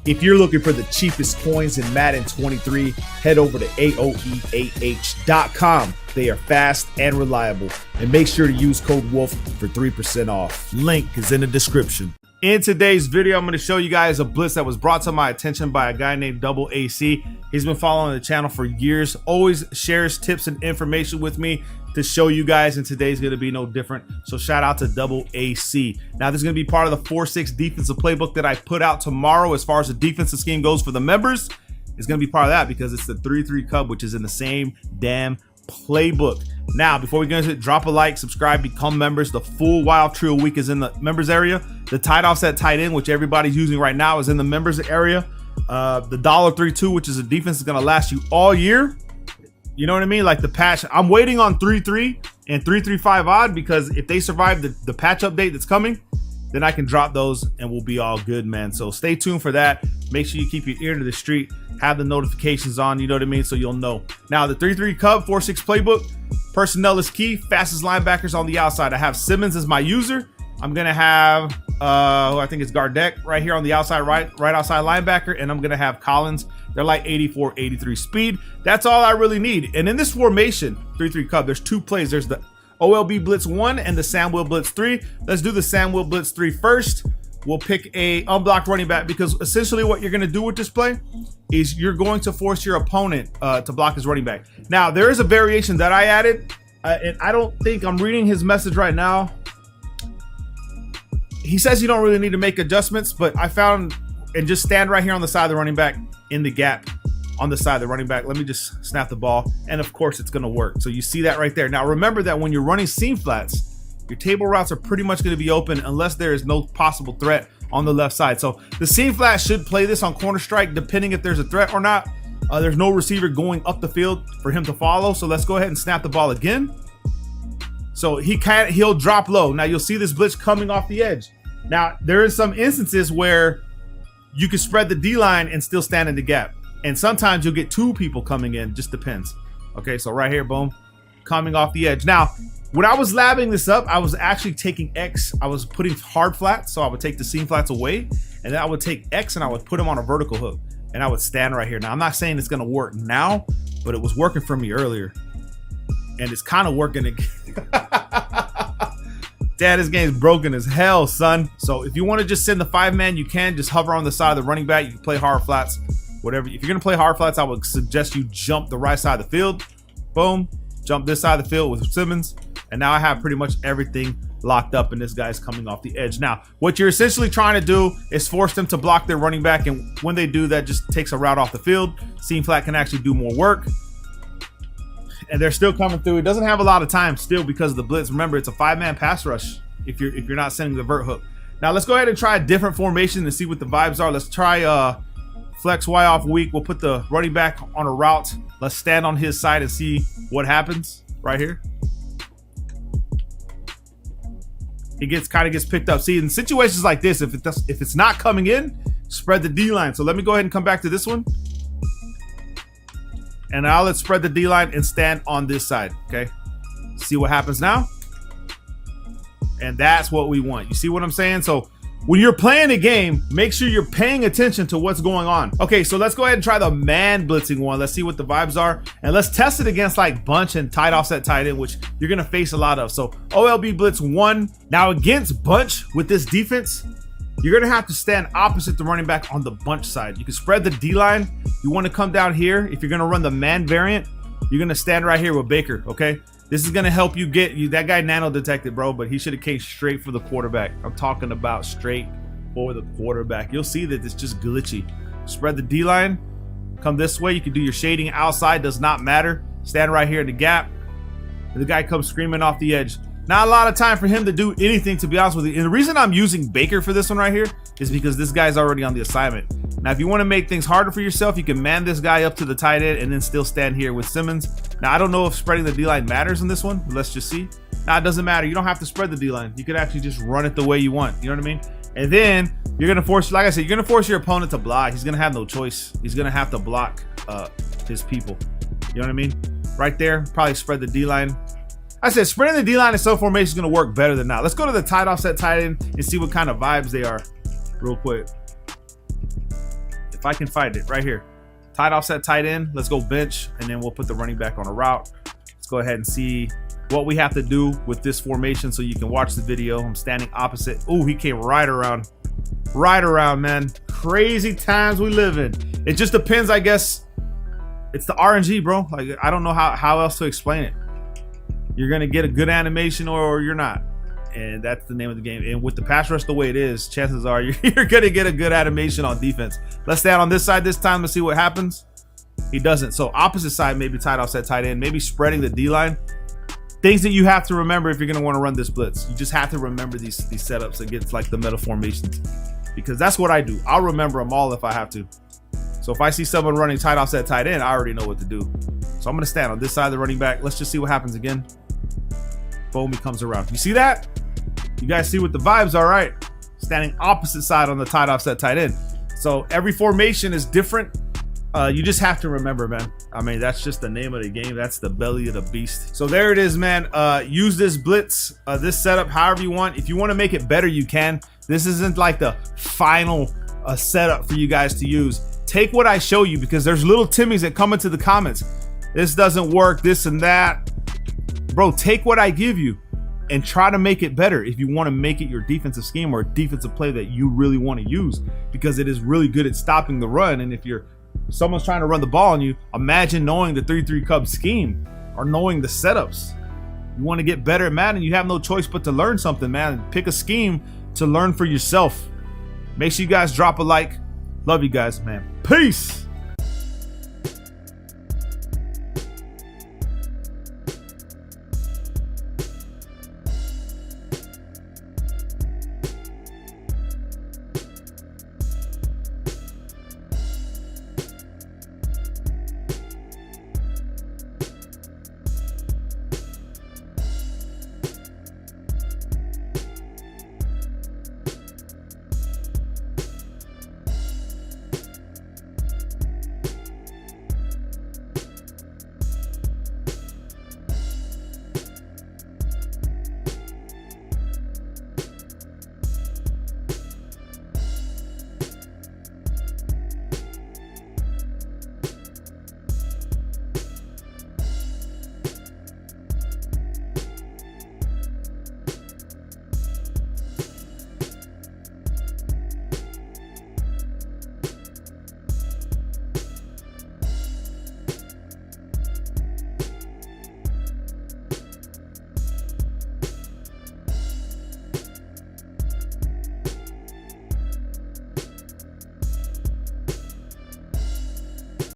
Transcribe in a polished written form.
If you're looking for the cheapest coins in Madden 23, head over to AOEAH.com. They are fast and reliable. And make sure to use code WOLF for 3% off. Link is in the description. In today's video, I'm going to show you guys a blitz that was brought to my attention by a guy named Double AC. He's been following the channel for years, always shares tips and information with me to show you guys, and today's going to be no different. So shout out to Double AC. Now this is going to be part of the 4-6 defensive playbook that I put out tomorrow. As far as the defensive scheme goes for the members, it's going to be part of that because it's the 3-3 Cub, which is in the same damn playbook. Now, before we get into it, drop a like, subscribe, become members. The full Wild Trio week is in the members area. The tight offset tight end, which everybody's using right now, is in the members area. The $3-2, which is a defense, is going to last you all year. You know what I mean? Like the patch. I'm waiting on 3-3 and 3-3-5 odd because if they survive the patch update that's coming, then I can drop those and we'll be all good, man. So stay tuned for that. Make sure you keep your ear to the street, have the notifications on, you know what I mean? So you'll know. Now the 3-3 Cub 4-6 playbook, personnel is key, fastest linebackers on the outside. I have Simmons as my user. I'm gonna have I think it's Gardeck right here on the outside, right outside linebacker, and I'm gonna have Collins. They're like 84, 83 speed. That's all I really need. And in this formation, 3-3 Cub, there's two plays. There's the OLB Blitz 1 and the Samuel Blitz 3. Let's do the Samuel Blitz 3 first. We'll pick a unblocked running back because essentially what you're gonna do with this play is you're going to force your opponent to block his running back. Now, there is a variation that I added, and I don't think I'm reading his message right now. He says you don't really need to make adjustments, but I found, and just stand right here on the side of the running back in the gap on the side of the running back. Let me just snap the ball, and of course it's gonna work. So you see that right there. Now remember that when you're running seam flats, your table routes are pretty much gonna be open unless there is no possible threat on the left side. So the seam flat should play this on corner strike depending if there's a threat or not. There's no receiver going up the field for him to follow. So let's go ahead and snap the ball again. So he'll drop low. Now you'll see this blitz coming off the edge. Now there is some instances where you can spread the D line and still stand in the gap. And sometimes you'll get two people coming in, just depends. Okay, so right here, boom, coming off the edge. Now, when I was labbing this up, I was actually taking X. I was putting hard flats, so I would take the seam flats away, and then I would take X and I would put them on a vertical hook, and I would stand right here. Now, I'm not saying it's gonna work now, but it was working for me earlier, and it's kind of working again. Dad, this game's broken as hell, son. So if you want to just send the 5-man, you can just hover on the side of the running back. You can play hard flats, whatever. If you're gonna play hard flats, I would suggest you jump the right side of the field. Boom, jump this side of the field with Simmons. And now I have pretty much everything locked up, and this guy's coming off the edge. Now, what you're essentially trying to do is force them to block their running back, and when they do, that just takes a route off the field. Seam flat can actually do more work. And they're still coming through. It doesn't have a lot of time still because of the blitz. Remember, it's a 5-man pass rush if you're not sending the vert hook. Now let's go ahead and try a different formation and see what the vibes are. Let's try flex Y off weak. We'll put the running back on a route. Let's stand on his side and see what happens right here. He kind of gets picked up. See, in situations like this, if it's not coming in, spread the D line. So let me go ahead and come back to this one. And now let's spread the D line and stand on this side. Okay. See what happens now. And that's what we want. You see what I'm saying? So when you're playing a game, make sure you're paying attention to what's going on. Okay, so let's go ahead and try the man blitzing one. Let's see what the vibes are. And let's test it against like bunch and tight offset tight end, which you're gonna face a lot of. So OLB Blitz 1. Now against bunch with this defense, you're gonna have to stand opposite the running back on the bunch side. You can spread the D line. You wanna come down here. If you're gonna run the man variant, you're gonna stand right here with Baker, okay? This is gonna help you get you. That guy nano detected, bro, but he should have came straight for the quarterback. I'm talking about straight for the quarterback. You'll see that it's just glitchy. Spread the D line, come this way. You can do your shading outside, does not matter. Stand right here in the gap. And the guy comes screaming off the edge. Not a lot of time for him to do anything, to be honest with you. And the reason I'm using Baker for this one right here is because this guy's already on the assignment. Now, if you want to make things harder for yourself, you can man this guy up to the tight end and then still stand here with Simmons. Now, I don't know if spreading the D-line matters in this one, but let's just see. Now, it doesn't matter. You don't have to spread the D-line. You could actually just run it the way you want. You know what I mean? And then you're going to force, like I said, you're going to force your opponent to block. He's going to have no choice. He's going to have to block his people. You know what I mean? Right there, probably spread the D-line. I said spreading the D-line in cell formation is going to work better than not. Let's go to the tight offset tight end and see what kind of vibes they are real quick. If I can find it right here. Tight offset, tight end. Let's go bench, and then we'll put the running back on a route. Let's go ahead and see what we have to do with this formation so you can watch the video. I'm standing opposite. Oh, he came right around. Right around, man. Crazy times we live in. It just depends, I guess. It's the RNG, bro. Like, I don't know how else to explain it. You're going to get a good animation or you're not. And that's the name of the game. And with the pass rush the way it is, chances are you're going to get a good animation on defense. Let's stand on this side this time. Let's see what happens. He doesn't. So opposite side, maybe tight offset, tight end, maybe spreading the D-line. Things that you have to remember if you're going to want to run this blitz. You just have to remember these setups against like the meta formations, because that's what I do. I'll remember them all if I have to. So if I see someone running tight offset, tight end, I already know what to do. So I'm going to stand on this side of the running back. Let's just see what happens again. Boom, he comes around. You see that? You guys see what the vibes are, right? Standing opposite side on the tight offset, tight end. So every formation is different. You just have to remember, man. I mean, that's just the name of the game. That's the belly of the beast. So there it is, man. Use this blitz, this setup however you want. If you want to make it better, you can. This isn't like the final setup for you guys to use. Take what I show you, because there's little Timmies that come into the comments. This doesn't work, this and that. Bro, take what I give you and try to make it better if you want to make it your defensive scheme or defensive play that you really want to use, because it is really good at stopping the run. And if someone's trying to run the ball on you, imagine knowing the 3-3 Cub scheme or knowing the setups. You want to get better at Madden, you have no choice but to learn something, man. Pick a scheme to learn for yourself. Make sure you guys drop a like. Love you guys, man. Peace.